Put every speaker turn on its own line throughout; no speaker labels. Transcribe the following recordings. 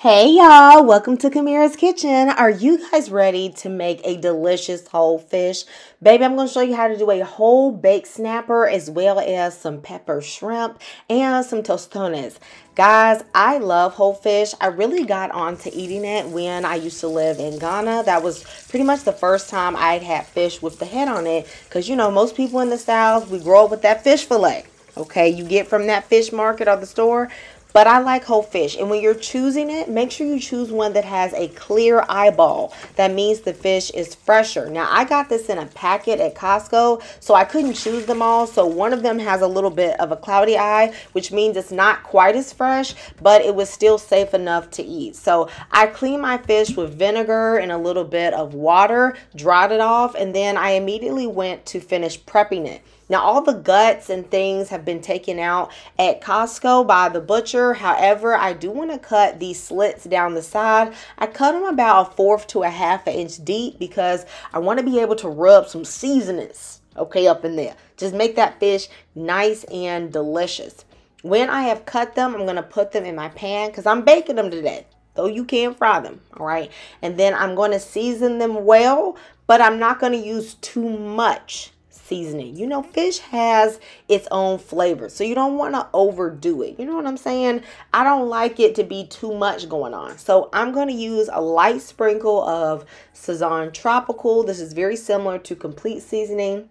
Hey y'all, welcome to Kamira's Kitchen. Are you guys ready to make a delicious whole fish? Baby, I'm going to show you how to do a whole baked snapper as well as some pepper shrimp and some tostones. Guys, I love whole fish. I really got onto eating it when I used to live in Ghana. That was pretty much the first time I'd had fish with the head on it because, you know, most people in the South, we grow up with that fish fillet. Okay, you get from that fish market or the store. But I like whole fish. And when you're choosing it, make sure you choose one that has a clear eyeball. That means the fish is fresher. Now, I got this in a packet at Costco, so I couldn't choose them all. So one of them has a little bit of a cloudy eye, which means it's not quite as fresh, but it was still safe enough to eat. So I cleaned my fish with vinegar and a little bit of water, dried it off, and then I immediately went to finish prepping it. Now, all the guts and things have been taken out at Costco by the butcher. However, I do want to cut these slits down the side. I cut them about 1/4 to 1/2 inch deep because I want to be able to rub some seasonings, okay, up in there. Just make that fish nice and delicious. When I have cut them, I'm going to put them in my pan because I'm baking them today, though you can fry them, all right? And then I'm going to season them well, but I'm not going to use too much seasoning. You know, fish has its own flavor, so you don't want to overdo it. You know what I'm saying? I don't like it to be too much going on. So I'm going to use a light sprinkle of Sazon Tropical. This is very similar to complete seasoning.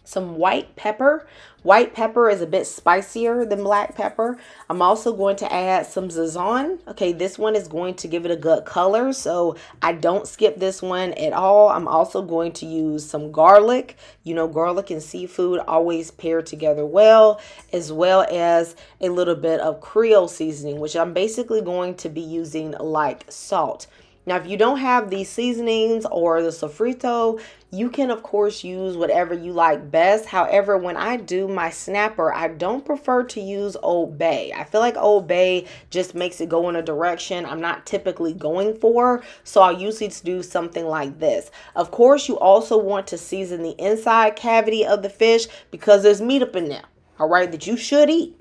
Some white pepper. White pepper is a bit spicier than black pepper. I'm also going to add some Sazon. Okay, this one is going to give it a good color, so I don't skip this one at all. I'm also going to use some garlic. You know, garlic and seafood always pair together well as a little bit of Creole seasoning, which I'm basically going to be using like salt. Now, if you don't have these seasonings or the sofrito, you can, of course, use whatever you like best. However, when I do my snapper, I don't prefer to use Old Bay. I feel like Old Bay just makes it go in a direction I'm not typically going for. So I'll usually do something like this. Of course, you also want to season the inside cavity of the fish because there's meat up in there, all right, that you should eat.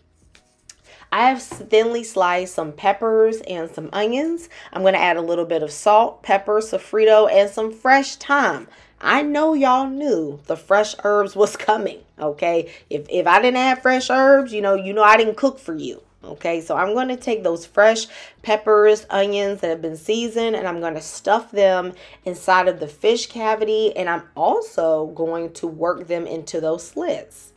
I have thinly sliced some peppers and some onions. I'm going to add a little bit of salt, pepper, sofrito, and some fresh thyme. I know y'all knew the fresh herbs was coming, okay? If I didn't add fresh herbs, you know I didn't cook for you, okay? So I'm going to take those fresh peppers, onions that have been seasoned, and I'm going to stuff them inside of the fish cavity, and I'm also going to work them into those slits.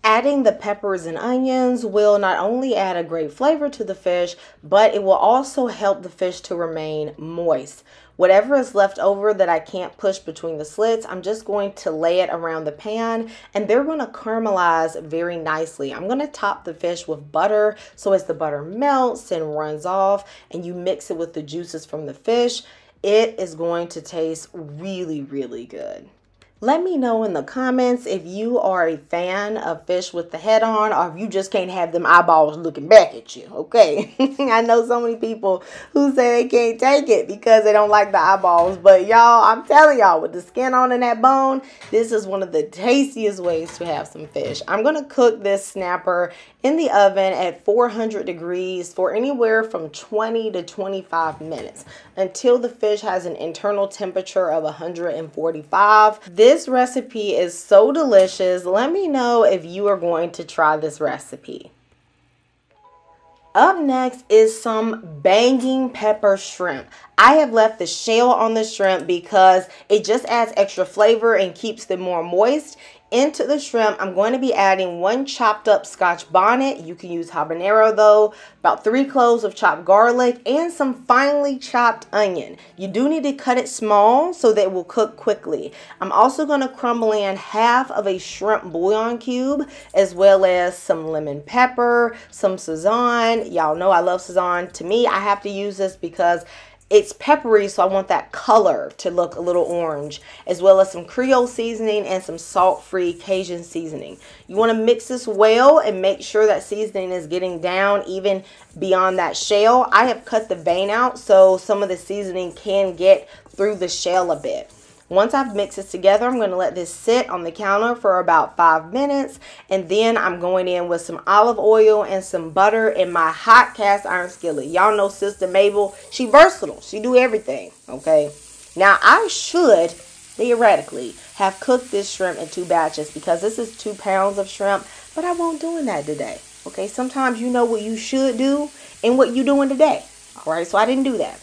Adding the peppers and onions will not only add a great flavor to the fish, but it will also help the fish to remain moist. Whatever is left over that I can't push between the slits, I'm just going to lay it around the pan and they're going to caramelize very nicely. I'm going to top the fish with butter so as the butter melts and runs off and you mix it with the juices from the fish, it is going to taste really, really good. Let me know in the comments if you are a fan of fish with the head on or if you just can't have them eyeballs looking back at you, okay? I know so many people who say they can't take it because they don't like the eyeballs. But y'all, I'm telling y'all, with the skin on and that bone, this is one of the tastiest ways to have some fish. I'm going to cook this snapper in the oven at 400 degrees for anywhere from 20 to 25 minutes until the fish has an internal temperature of 145. This recipe is so delicious. Let me know if you are going to try this recipe. Up next is some banging pepper shrimp. I have left the shell on the shrimp because it just adds extra flavor and keeps them more moist. Into the shrimp, I'm going to be adding 1 chopped up Scotch bonnet. You can use habanero though, about 3 cloves of chopped garlic, and some finely chopped onion. You do need to cut it small so that it will cook quickly. I'm also going to crumble in half of a shrimp bouillon cube, as well as some lemon pepper, some Sazon. Y'all know I love Sazon. To me, I have to use this because it's peppery, so I want that color to look a little orange, as well as some Creole seasoning and some salt-free Cajun seasoning. You want to mix this well and make sure that seasoning is getting down even beyond that shell. I have cut the vein out so some of the seasoning can get through the shell a bit. Once I've mixed it together, I'm going to let this sit on the counter for about 5 minutes. And then I'm going in with some olive oil and some butter in my hot cast iron skillet. Y'all know Sister Mabel. She versatile. She do everything. Okay. Now, I should, theoretically, have cooked this shrimp in 2 batches because this is 2 pounds of shrimp. But I won't doing that today. Okay. Sometimes you know what you should do and what you're doing today. All right. So I didn't do that.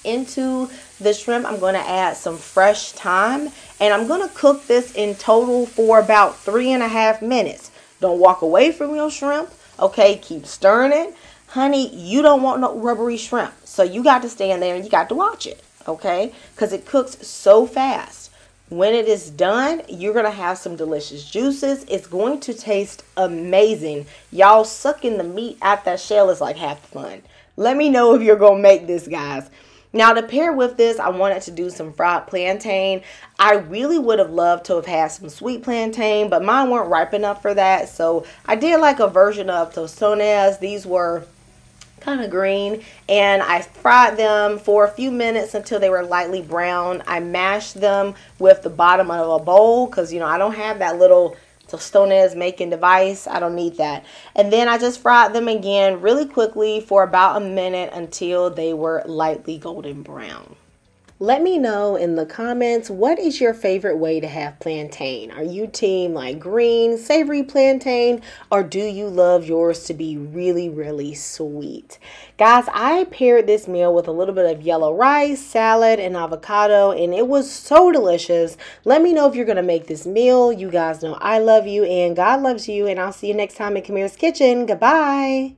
Into the shrimp, I'm going to add some fresh thyme, and I'm going to cook this in total for about 3.5 minutes. Don't walk away from your shrimp. Okay, keep stirring it. Honey, you don't want no rubbery shrimp, so you got to stand there and you got to watch it, okay, because it cooks so fast. When it is done, you're going to have some delicious juices. It's going to taste amazing. Y'all, sucking the meat out that shell is like half the fun. Let me know if you're going to make this, guys. Now, to pair with this, I wanted to do some fried plantain. I really would have loved to have had some sweet plantain, but mine weren't ripe enough for that. So I did like a version of Tostones. These were kind of green, and I fried them for a few minutes until they were lightly brown. I mashed them with the bottom of a bowl because, you know, I don't have that little Tostones making device. I don't need that. And then I just fried them again really quickly for about a minute until they were lightly golden brown. Let me know in the comments, what is your favorite way to have plantain? Are you team like green, savory plantain, or do you love yours to be really, really sweet? Guys, I paired this meal with a little bit of yellow rice, salad, and avocado, and it was so delicious. Let me know if you're going to make this meal. You guys know I love you and God loves you, and I'll see you next time in Camille's Kitchen. Goodbye.